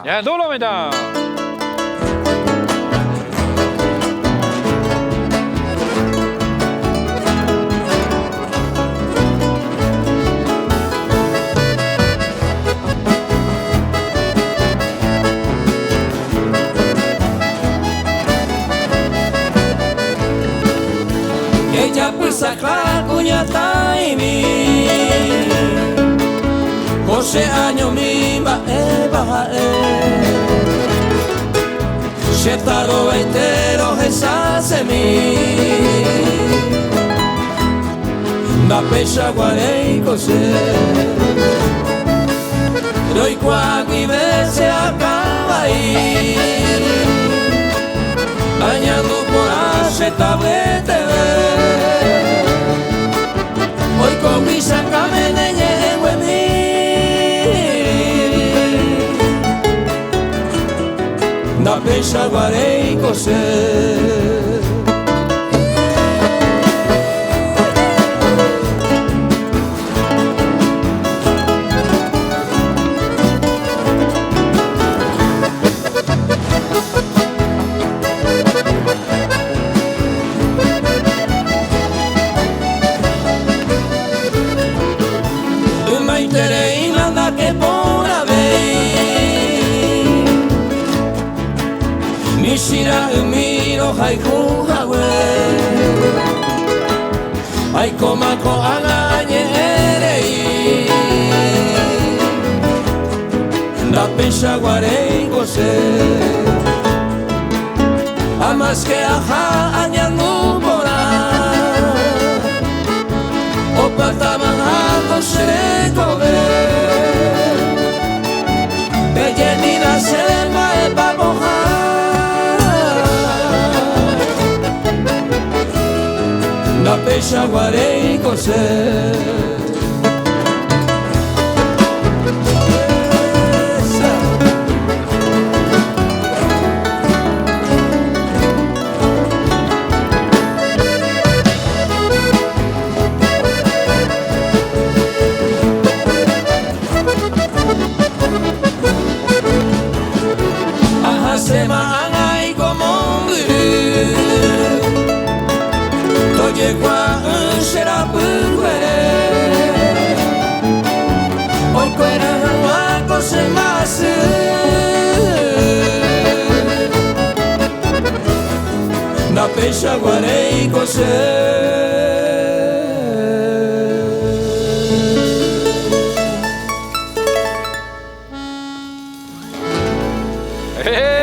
야, 놀랍니다. Ella persakla kunya taimi Kose año mi bae Shetaro entero esa semi Na pesha guarei kose Roi kwa vivese acabai Añando por hace tablete Hoy con brisa camene llego en mí Na pesha guarei coser Mishira umiro haiku hawe Aiko mako agañe erei Da pesha guarei gose Amas que aja añandu bora Opa tamahako shireko Bellenina selma e baboha Na pesha guarei coser Sema angai como un guru Toye kwa unshera purwere Hoy kwera hanwa kosemasu Na pesha guarei kose Hey.